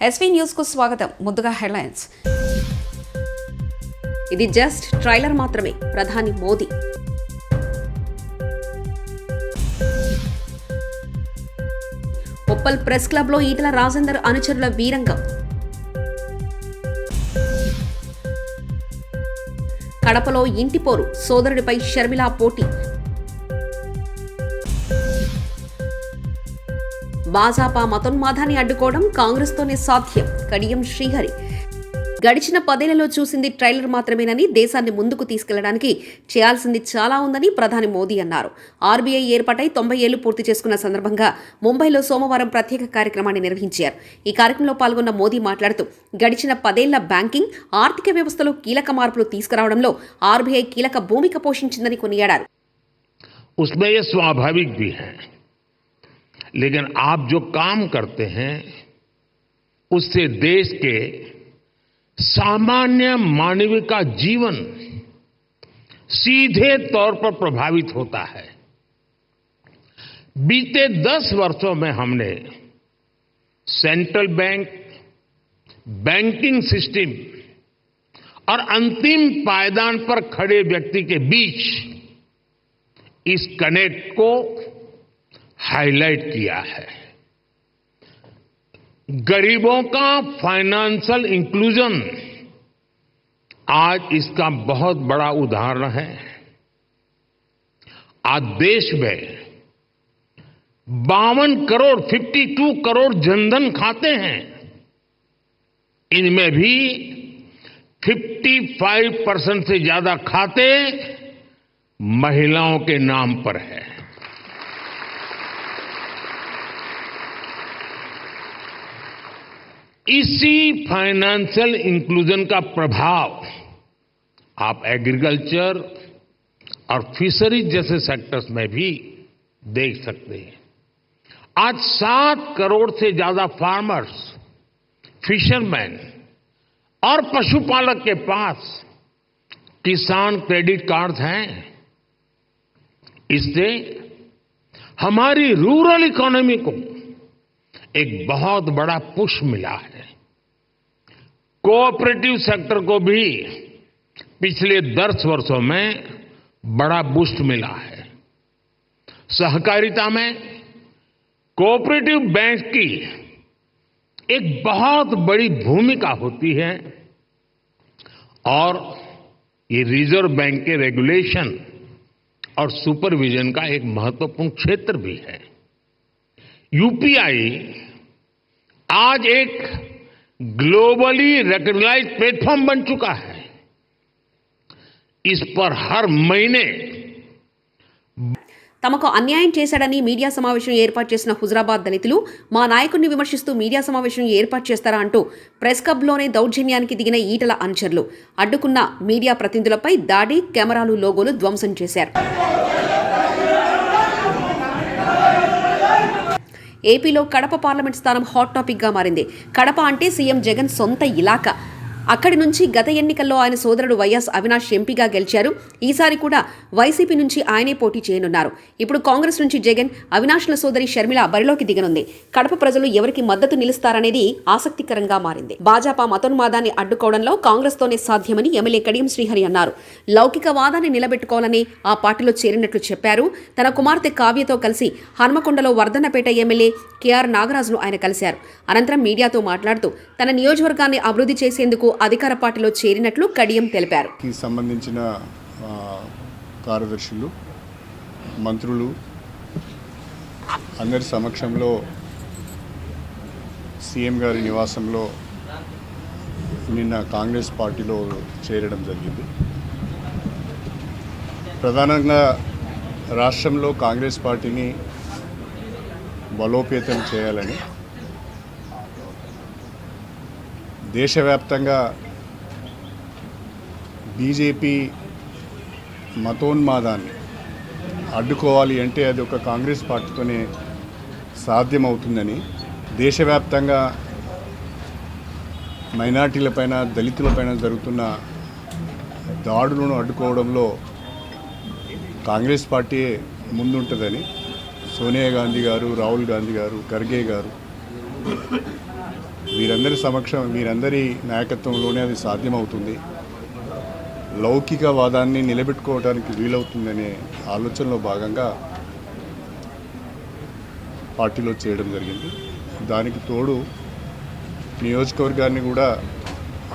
SV news కు స్వాగతం. ముందుగా హెడ్లైన్స్. ఇది జస్ట్ ట్రైలర్ మాత్రమే. ప్రధాని మోదీ ఉప్పల్ ప్రెస్ క్లబ్ లో ఈటల రాజేందర్ అనుచరుల వీరంగం. కడపలో ఇంటిపోరు, సోదరుడిపై షర్మిల పోటీ. భాజపా మతోన్మాదాన్ని అడ్డుకోవడం కాంగ్రెస్తోనే సాధ్యం. కడియం శ్రీహరి. గడిచిన 10 ఏళ్లలో చూసింది ట్రైలర్ మాత్రమేనని, దేశాన్ని ముందుకు తీసుకెళ్లడానికి చేయాల్సింది చాలా ఉందని ప్రధాని మోదీ అన్నారు. ఆర్బీఐ ఏర్పాటై 90 ఏళ్లు పూర్తి చేసుకున్న సందర్భంగా ముంబైలో సోమవారం ప్రత్యేక కార్యక్రమాన్ని నిర్వహించారు. ఈ కార్యక్రమంలో పాల్గొన్న మోదీ మాట్లాడుతూ, గడిచిన 10 ఏళ్ల బ్యాంకింగ్, ఆర్థిక వ్యవస్థలో కీలక మార్పులు తీసుకురావడంలో ఆర్బీఐ కీలక భూమిక పోషించిందని కొనియాడారు. लेकिन आप जो काम करते हैं उससे देश के सामान्य मानव का जीवन सीधे तौर पर प्रभावित होता है. बीते 10 वर्षों में हमने सेंट्रल बैंक, बैंकिंग सिस्टम और अंतिम पायदान पर खड़े व्यक्ति के बीच इस कनेक्ट को हाईलाइट किया है. गरीबों का फाइनेंशियल इंक्लूजन आज इसका बहुत बड़ा उदाहरण है. आज देश में 52 करोड़ जनधन खाते हैं. इनमें भी 55% से ज्यादा खाते महिलाओं के नाम पर है. इसी फाइनेंशियल इंक्लूजन का प्रभाव आप एग्रीकल्चर और फिशरीज जैसे सेक्टर्स में भी देख सकते हैं. आज 7 करोड़ से ज्यादा फार्मर्स, फिशरमैन और पशुपालक के पास किसान क्रेडिट कार्ड हैं. इससे हमारी रूरल इकोनॉमी को एक बहुत बड़ा पुश मिला है. कोऑपरेटिव सेक्टर को भी पिछले 10 वर्षों में बड़ा बूस्ट मिला है. सहकारिता में कोऑपरेटिव बैंक की एक बहुत बड़ी भूमिका होती है और ये रिजर्व बैंक के रेगुलेशन और सुपरविजन का एक महत्वपूर्ण क्षेत्र भी है. यूपीआई आज एक ग्लोबली रिकॉग्नाइज्ड प्लेटफॉर्म बन चुका है. इस पर हर महीने తమకు అన్యాయం చేశాడని మీడియా సమావేశం ఏర్పాటు చేసిన హుజరాబాద్ దళితులు మా నాయకుడిని విమర్శిస్తూ మీడియా సమావేశం ఏర్పాటు చేస్తారా అంటూ ప్రెస్ క్లబ్లోనే దౌర్జన్యానికి దిగిన ఈటల అనుచరులు అడ్డుకున్న మీడియా ప్రతినిధులపై దాడి, కెమెరాలు, లోగోలు ధ్వంసం చేశారు. ఏపీలో కడప పార్లమెంట్ స్థానం హాట్ టాపిక్ గా మారింది. కడప అంటే సీఎం జగన్ సొంత ఇలాకా. అక్కడి నుంచి గత ఎన్నికల్లో ఆయన సోదరుడు వైఎస్ అవినాష్ ఎంపీగా గెలిచారు. ఈసారి కూడా వైసీపీ నుంచి ఆయనే పోటీ చేయనున్నారు. ఇప్పుడు కాంగ్రెస్ నుంచి జగన్, అవినాష్ల సోదరి షర్మిల బరిలోకి దిగనుంది. కడప ప్రజలు ఎవరికి మద్దతు నిలుస్తారనేది ఆసక్తికరంగా మారింది. భాజపా మతోన్మాదాన్ని అడ్డుకోవడంలో కాంగ్రెస్తోనే సాధ్యమని ఎమ్మెల్యే కడియం శ్రీహరి అన్నారు. లౌకికవాదాన్ని నిలబెట్టుకోవాలని ఆ పార్టీలో చేరినట్లు చెప్పారు. తన కుమార్తె కావ్యతో కలిసి హన్మకొండలో వర్ధన్నపేట ఎమ్మెల్యే కేఆర్ నాగరాజును ఆయన కలిశారు. అనంతరం మీడియాతో మాట్లాడుతూ తన నియోజకవర్గాన్ని అభివృద్ధి చేసేందుకు అధికార పార్టీలో చేరినట్లు కడియం తెలిపారు. సంబంధించిన కార్యదర్శులు, మంత్రులు అందరి సమక్షంలో సీఎం గారి నివాసంలో నిన్న కాంగ్రెస్ పార్టీలో చేరడం జరిగింది. ప్రధానంగా రాష్ట్రంలో కాంగ్రెస్ పార్టీని బలోపేతం చేయాలని, దేశవ్యాప్తంగా బీజేపీ మతోన్మాదాన్ని అడ్డుకోవాలి అంటే అది ఒక కాంగ్రెస్ పార్టీతోనే సాధ్యమవుతుందని, దేశవ్యాప్తంగా మైనార్టీలపైన, దళితులపైన జరుగుతున్న దాడులను అడ్డుకోవడంలో కాంగ్రెస్ పార్టీ ముందుంటుందని సోనియా గాంధీ గారు, రాహుల్ గాంధీ గారు, ఖర్గే గారు వీరందరి నాయకత్వంలోనే అది సాధ్యమవుతుంది, లౌకికవాదాన్ని నిలబెట్టుకోవడానికి వీలవుతుందనే ఆలోచనలో భాగంగా పార్టీలో చేయడం జరిగింది. దానికి తోడు నియోజకవర్గాన్ని కూడా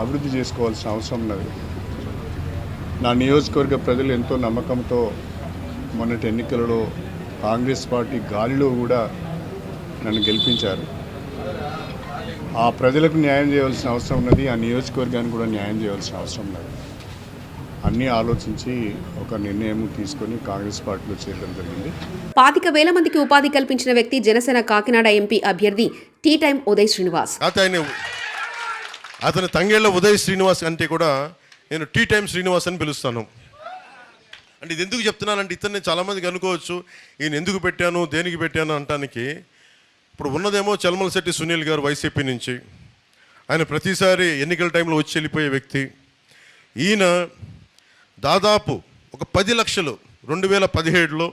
అభివృద్ధి చేసుకోవాల్సిన అవసరం ఉన్నది. నా నియోజకవర్గ ప్రజలు ఎంతో నమ్మకంతో మొన్నటి ఎన్నికలలో కాంగ్రెస్ పార్టీ గాలిలో కూడా నన్ను గెలిపించారు. ఆ ప్రజలకు న్యాయం చేయవలసిన అవసరం ఉన్నది, ఆ నియోజకవర్గానికి కూడా న్యాయం చేయవలసిన అవసరం ఉన్నది. అన్నీ ఆలోచించి ఒక నిర్ణయం తీసుకొని కాంగ్రెస్ పార్టీలో చేరడం జరిగింది. 25,000 మందికి ఉపాధి కల్పించిన వ్యక్తి జనసేన కాకినాడ ఎంపీ అభ్యర్థి టీ టైం ఉదయ్ శ్రీనివాస్. అతని తంగేళ్ల ఉదయ్ శ్రీనివాస్ అంటే కూడా నేను టీ టైం శ్రీనివాస్ అని పిలుస్తాను. అంటే ఇది ఎందుకు చెప్తున్నానంటే ఇతన్ని చాలామందికి అనుకోవచ్చు ఈయన ఎందుకు పెట్టాను దేనికి పెట్టాను అంటానికి. ఇప్పుడు ఉన్నదేమో చల్మలశెట్టి సునీల్ గారు వైసీపీ నుంచి, ఆయన ప్రతిసారి ఎన్నికల టైంలో వచ్చి వెళ్ళిపోయే వ్యక్తి. ఈయన దాదాపు ఒక 10 లక్షలు 2017లో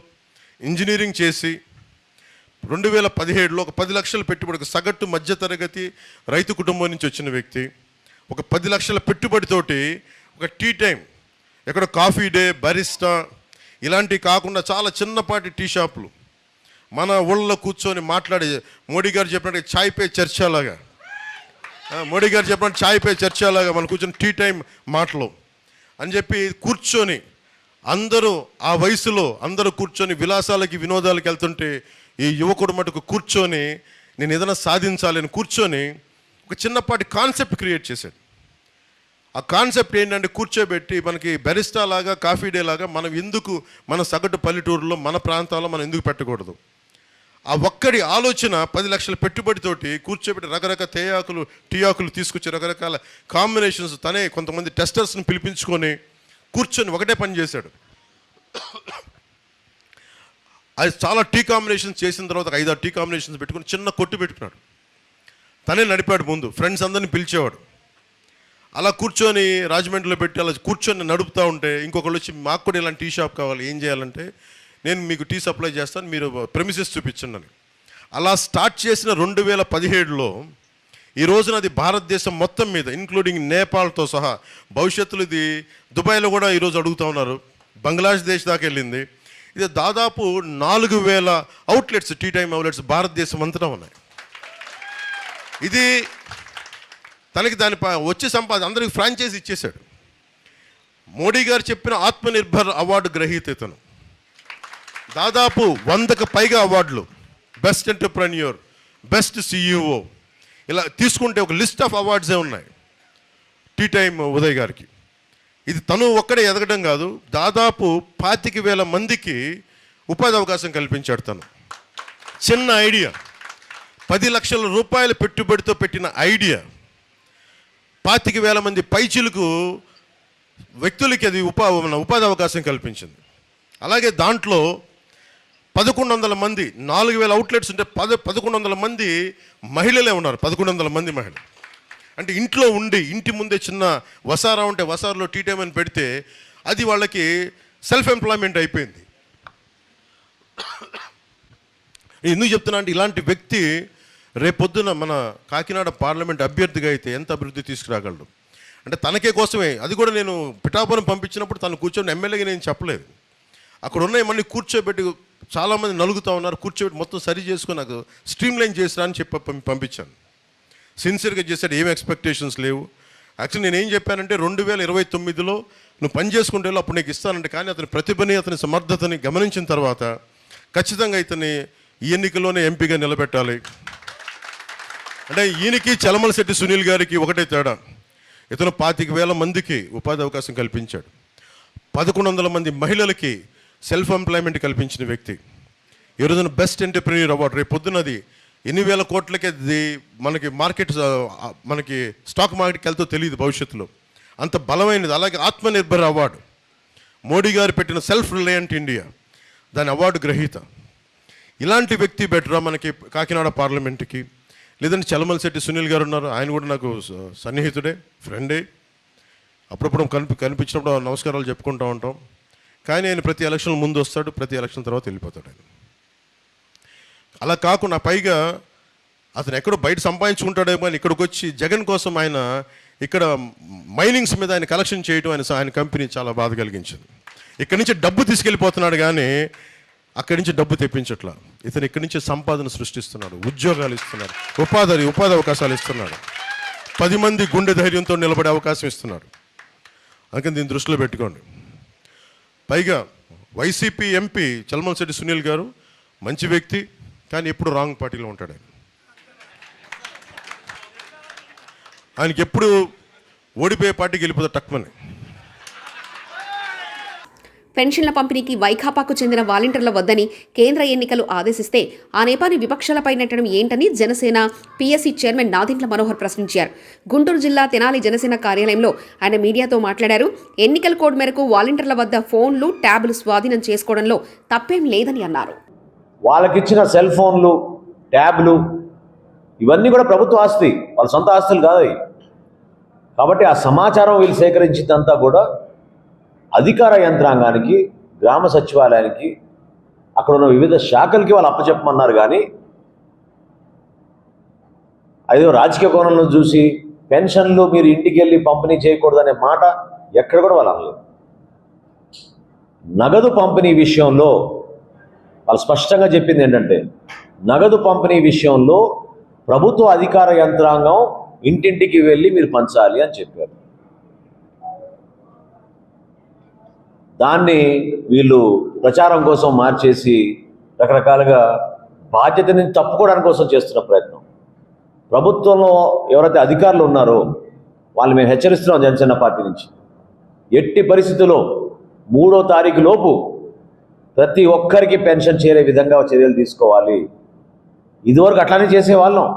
ఇంజనీరింగ్ చేసి 2017లో ఒక 10 లక్షల పెట్టుబడి, ఒక సగటు మధ్యతరగతి రైతు కుటుంబం నుంచి వచ్చిన వ్యక్తి. ఒక 10 లక్షల పెట్టుబడితోటి ఒక టీ టైం, ఎక్కడ కాఫీ డే, బరిస్టా ఇలాంటివి కాకుండా చాలా చిన్నపాటి టీ షాపులు మన ఊళ్ళలో కూర్చొని మాట్లాడే, మోడీ గారు చెప్పినట్టు చాయ్ పే చర్చలాగా, మోడీ గారు చెప్పినట్టు చాయ్ పే చర్చలాగా మనం కూర్చొని టీ టైం మాటలు అని చెప్పి కూర్చొని అందరూ ఆ వయసులో అందరూ కూర్చొని విలాసాలకి వినోదాలకి వెళ్తుంటే ఈ యువకుడు మటుకు కూర్చొని నేను ఏదైనా సాధించాలని కూర్చొని ఒక చిన్నపాటి కాన్సెప్ట్ క్రియేట్ చేశాడు. ఆ కాన్సెప్ట్ ఏంటంటే కూర్చోబెట్టి మనకి బెరిస్టా లాగా కాఫీ డే లాగా మనం ఎందుకు మన సగటు పల్లెటూరులో మన ప్రాంతాల్లో మనం ఎందుకు పెట్టకూడదు. ఆ ఒక్కడి ఆలోచన 10 లక్షల పెట్టుబడితోటి కూర్చోబెట్టి రకరకాల టీ ఆకులు తీసుకొచ్చి రకరకాల కాంబినేషన్స్ తనే కొంతమంది టెస్టర్స్ని పిలిపించుకొని కూర్చొని ఒకటే పని చేశాడు. అది చాలా టీ కాంబినేషన్స్ చేసిన తర్వాత 5-6 టీ కాంబినేషన్స్ పెట్టుకుని చిన్న కొట్టు పెట్టుకున్నాడు. తనే నడిపాడు, ముందు ఫ్రెండ్స్ అందరిని పిలిచేవాడు. అలా కూర్చొని రాజమండ్రిలో పెట్టి అలా కూర్చొని నడుపుతూ ఉంటే ఇంకొకళ్ళు వచ్చి మాకు కూడా ఇలాంటి టీ షాప్ కావాలి, ఏం చేయాలంటే నేను మీకు టీ సప్లై చేస్తాను, మీరు ప్రెమిసెస్ చూపించండి అని. అలా స్టార్ట్ చేసిన 2017లో ఈ రోజున అది భారతదేశం మొత్తం మీద ఇంక్లూడింగ్ నేపాల్తో సహా, భవిష్యత్తులో ఇది దుబాయ్లో కూడా ఈరోజు అడుగుతూ ఉన్నారు, బంగ్లాదేశ్ దాకా వెళ్ళింది. ఇది దాదాపు 4,000 అవుట్లెట్స్, టీ టైం అవుట్లెట్స్ భారతదేశం అంతటా ఉన్నాయి. ఇది తనకి దాని వచ్చే అందరికి ఫ్రాంచైజ్ ఇచ్చేశాడు. మోడీ గారు చెప్పిన ఆత్మనిర్భర్ అవార్డు గ్రహీత ఇతను. దాదాపు 100కు పైగా అవార్డులు, బెస్ట్ ఎంటర్ప్రెన్యూర్, బెస్ట్ సిఇఓ, ఇలా తీసుకుంటే ఒక లిస్ట్ ఆఫ్ అవార్డ్సే ఉన్నాయి టీ టైం ఉదయ్ గారికి. ఇది తను ఒక్కడే ఎదగడం కాదు, దాదాపు 25,000 మందికి ఉపాధి అవకాశం కల్పించాడు తను. చిన్న ఐడియా, 10 లక్షల రూపాయల పెట్టుబడితో పెట్టిన ఐడియా 25,000 మంది పైచిలకు వ్యక్తులకి అది ఉపాధి అవకాశం కల్పించింది. అలాగే దాంట్లో 1,100 మంది, 4,000 అవుట్లెట్స్ ఉంటే 1,100 మంది మహిళలే ఉన్నారు. 1,100 మంది మహిళలు అంటే ఇంట్లో ఉండి ఇంటి ముందే చిన్న వసారా ఉంటే వసారాలో టీ టైం అని పెడితే అది వాళ్ళకి సెల్ఫ్ ఎంప్లాయ్మెంట్ అయిపోయింది. ఎందుకు చెప్తున్నా అంటే ఇలాంటి వ్యక్తి రేపొద్దున మన కాకినాడ పార్లమెంట్ అభ్యర్థిగా అయితే ఎంత అభివృద్ధి తీసుకురాగలడు అంటే తనకే కోసమే. అది కూడా నేను పిఠాపురం పంపించినప్పుడు తను కూర్చొని ఎమ్మెల్యేగా నేను చెప్పలేదు, అక్కడ ఉన్న మళ్ళీ కూర్చోబెట్టి చాలామంది నలుగుతూ ఉన్నారు, కూర్చోబెట్టి మొత్తం సరి చేసుకొని నాకు స్ట్రీమ్లైన్ చేసిరా అని చెప్పి పంపించాను. సిన్సియర్గా చేశాడు, ఏం ఎక్స్పెక్టేషన్స్ లేవు. యాక్చువల్లీ నేను ఏం చెప్పానంటే 2029లో నువ్వు పని చేసుకుంటే అప్పుడు నీకు ఇస్తానంటే, కానీ అతని ప్రతిభని అతని సమర్థతని గమనించిన తర్వాత ఖచ్చితంగా ఇతన్ని ఈ ఎన్నికల్లోనే ఎంపీగా నిలబెట్టాలి. అంటే ఈయనకి చలమలశెట్టి సునీల్ గారికి ఒకటే తేడా, ఇతను 25,000 మందికి ఉపాధి అవకాశం కల్పించాడు, 1,100 మంది మహిళలకి సెల్ఫ్ ఎంప్లాయ్మెంట్ కల్పించిన వ్యక్తి. ఈ రోజున బెస్ట్ ఎంటర్ప్రెన్యూర్ అవార్డు రేపు పొద్దున్నది ఎన్ని వేల కోట్లకి అది మనకి మార్కెట్, మనకి స్టాక్ మార్కెట్కి వెళ్తే తెలియదు భవిష్యత్తులో, అంత బలమైనది. అలాగే ఆత్మనిర్భర్ అవార్డు మోడీ గారు పెట్టిన సెల్ఫ్ రిలయంట్ ఇండియా, దాని అవార్డు గ్రహీత. ఇలాంటి వ్యక్తి బెటరా మనకి కాకినాడ పార్లమెంట్కి? లేదంటే చలమలశెట్టి సునీల్ గారు ఉన్నారు, ఆయన కూడా నాకు సన్నిహితుడే, ఫ్రెండే, అప్పుడప్పుడు కనిపించినప్పుడు నమస్కారాలు చెప్పుకుంటూ ఉంటాం. కానీ ఆయన ప్రతి ఎలక్షన్ ముందు వస్తాడు, ప్రతి ఎలక్షన్ తర్వాత వెళ్ళిపోతాడు ఆయన. అలా కాకుండా పైగా అతను ఎక్కడో బయట సంపాదించుకుంటాడేమో అని ఇక్కడికి వచ్చి జగన్ కోసం ఆయన ఇక్కడ మైనింగ్స్ మీద ఆయన కలెక్షన్ చేయడం ఆయన కంపెనీ చాలా బాధ కలిగించింది. ఇక్కడి నుంచి డబ్బు తీసుకెళ్ళిపోతున్నాడు కానీ అక్కడి నుంచి డబ్బు తెప్పించట్లా. ఇతను ఇక్కడి నుంచి సంపాదన సృష్టిస్తున్నాడు, ఉద్యోగాలు ఇస్తున్నాడు, ఉపాధి అవకాశాలు ఇస్తున్నాడు, 10 మంది గుండె ధైర్యంతో నిలబడే అవకాశం ఇస్తున్నాడు. అందుకని దీన్ని దృష్టిలో పెట్టుకోండి. పైగా వైసీపీ ఎంపీ చలమలశెట్టి సునీల్ గారు మంచి వ్యక్తి, కానీ ఎప్పుడు రాంగ్ పార్టీలో ఉంటాడు. ఆయనకి ఎప్పుడు ఓడిపోయే పార్టీకి వెళ్ళిపోతాడు టక్మని. పెన్షన్ల పంపిణీకి వైకాపాకు చెందిన వాలంటీర్ల వద్దని కేంద్ర ఎన్నికలు ఆదేశిస్తే ఆ నేపాన్ని విపక్షాలపై నెట్టడం ఏంటని జనసేన పీఎస్సీ చైర్మన్ నాదెండ్ల మనోహర్ ప్రశ్నించారు. గుంటూరు జిల్లా తెనాలి జనసేన కార్యాలయంలో ఆయన మీడియాతో మాట్లాడారు. ఎన్నికల కోడ్ మేరకు వాలంటీర్ల వద్ద ఫోన్లు, ట్యాబ్లు స్వాధీనం చేసుకోవడంలో తప్పేం లేదని అన్నారు. వాళ్ళకిచ్చిన సెల్ ఫోన్లు, ట్యాబ్లు ఇవన్నీ కూడా ప్రభుత్వ ఆస్తి, వాళ్ళ సొంత ఆస్తులు కాదు. కాబట్టి ఆ సమాచారం వీళ్ళు సేకరించిందంతా కూడా అధికార యంత్రాంగానికి, గ్రామ సచివాలయానికి, అక్కడ ఉన్న వివిధ శాఖలకి వాళ్ళు అప్పచెప్పమన్నారు. కానీ అదేదో రాజకీయ కోణంలో చూసి పెన్షన్లు మీరు ఇంటికి వెళ్ళి పంపిణీ చేయకూడదనే మాట ఎక్కడ కూడా వాళ్ళు అనలేదు. నగదు పంపిణీ విషయంలో వాళ్ళు స్పష్టంగా చెప్పింది ఏంటంటే, నగదు పంపిణీ విషయంలో ప్రభుత్వ అధికార యంత్రాంగం ఇంటింటికి వెళ్ళి మీరు పంచాలి అని చెప్పారు. దాన్ని వీళ్ళు ప్రచారం కోసం మార్చేసి రకరకాలుగా బాధ్యతని తప్పుకోవడానికి కోసం చేస్తున్న ప్రయత్నం. ప్రభుత్వంలో ఎవరైతే అధికారులు ఉన్నారో వాళ్ళు మేము హెచ్చరిస్తున్నాం జనసేన పార్టీ నుంచి, ఎట్టి పరిస్థితుల్లో 3వ తారీఖు లోపు ప్రతి ఒక్కరికి పెన్షన్ చేరే విధంగా చర్యలు తీసుకోవాలి. ఇదివరకు అట్లానే చేసేవాళ్ళం,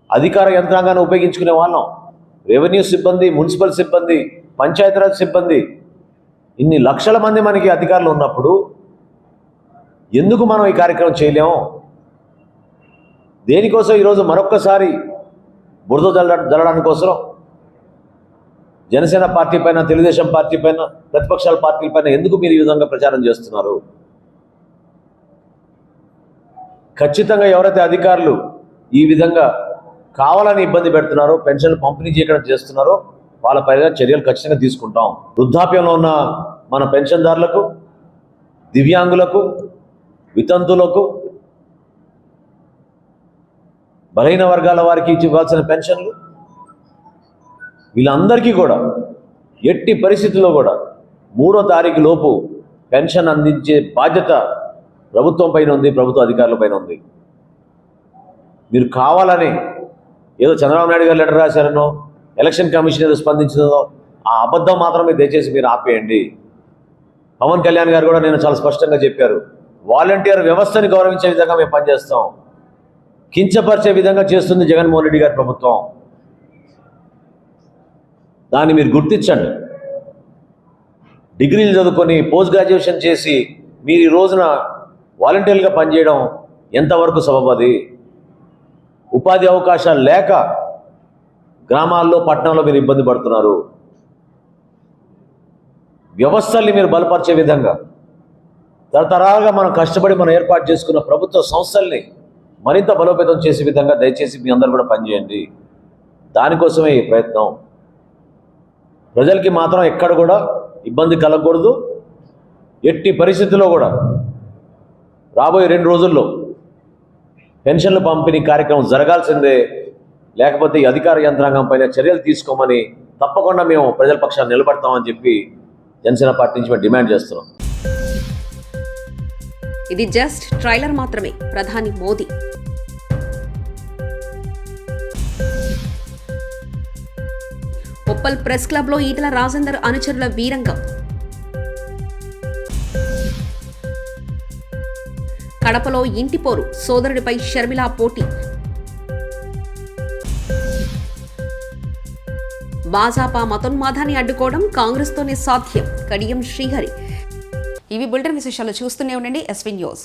అధికార యంత్రాంగాన్ని ఉపయోగించుకునే వాళ్ళం. రెవెన్యూ సిబ్బంది, మున్సిపల్ సిబ్బంది, పంచాయతీరాజ్ సిబ్బంది, ఇన్ని లక్షల మంది మనకి అధికారులు ఉన్నప్పుడు ఎందుకు మనం ఈ కార్యక్రమం చేయలేము? దేనికోసం ఈరోజు మరొక్కసారి బురద జల్లడానికి కోసం జనసేన పార్టీ పైన, తెలుగుదేశం పార్టీ పైన, ప్రతిపక్షాల పార్టీల పైన ఎందుకు మీరు ఈ విధంగా ప్రచారం చేస్తున్నారు? ఖచ్చితంగా ఎవరైతే అధికారులు ఈ విధంగా కావాలని ఇబ్బంది పెడుతున్నారో, పెన్షన్లు పంపిణీ చేయడం చేస్తున్నారో వాళ్ళ పైన చర్యలు ఖచ్చితంగా తీసుకుంటాం. వృద్ధాప్యంలో ఉన్న మన పెన్షన్దారులకు, దివ్యాంగులకు, వితంతులకు, బలహీన వర్గాల వారికి ఇవ్వాల్సిన పెన్షన్లు వీళ్ళందరికీ కూడా ఎట్టి పరిస్థితుల్లో కూడా 3వ తారీఖు లోపు పెన్షన్ అందించే బాధ్యత ప్రభుత్వం పైన ఉంది, ప్రభుత్వ అధికారుల పైన ఉంది. మీరు కావాలని ఏదో చంద్రబాబు నాయుడు గారు లెటర్ రాశారనో, ఎలక్షన్ కమిషన్ ఏదో స్పందించిందో ఆ అబద్ధం మాత్రమే దయచేసి మీరు ఆపేయండి. పవన్ కళ్యాణ్ గారు కూడా నేను చాలా స్పష్టంగా చెప్పారు, వాలంటీర్ వ్యవస్థని గౌరవించే విధంగా మేము పనిచేస్తాం. కించపరిచే విధంగా చేస్తుంది జగన్మోహన్ రెడ్డి గారి ప్రభుత్వం. దాన్ని మీరు గుర్తించండి. డిగ్రీలు చదువుకొని పోస్ట్ గ్రాడ్యుయేషన్ చేసి మీరు ఈ రోజున వాలంటీర్లుగా పనిచేయడం ఎంతవరకు సబబది? ఉపాధి అవకాశాలు లేక గ్రామాల్లో, పట్టణంలో మీరు ఇబ్బంది పడుతున్నారు. వ్యవస్థల్ని మీరు బలపరిచే విధంగా తరతరాలుగా మనం కష్టపడి మనం ఏర్పాటు చేసుకున్న ప్రభుత్వ సంస్థల్ని మరింత బలోపేతం చేసే విధంగా దయచేసి మీ అందరూ కూడా పనిచేయండి. దానికోసమే ఈ ప్రయత్నం. ప్రజలకి మాత్రం ఎక్కడ కూడా ఇబ్బంది కలగకూడదు. ఎట్టి పరిస్థితుల్లో కూడా రాబోయే 2 రోజుల్లో పెన్షన్ల పంపిణీ కార్యక్రమం జరగాల్సిందే. లేకపోతే ఈ అధికార యంత్రాంగం పైన చర్యలు తీసుకోమని తప్పకుండా మేము ప్రజల పక్షాన్ని నిలబడతామని చెప్పి జనసేన పార్టీ నుంచి మేము డిమాండ్ చేస్తున్నాం. ఇది జస్ట్ ట్రైలర్ మాత్రమే. ప్రధాని మోదీ ఉప్పల్ ప్రెస్ క్లబ్లో ఈటల రాజేందర్ అనుచరుల వీరంగం. కడపలో ఇంటిపోరు, సోదరుడిపై షర్మిల పోటీ. భాజపా మతోన్మాదాన్ని అడ్డుకోవడం కాంగ్రెస్తోనే సాధ్యం, కడియం శ్రీహరి. ఇవి బులెటిన్ విశేషాలు. చూస్తూనే ఉండండి ఎస్వీ న్యూస్.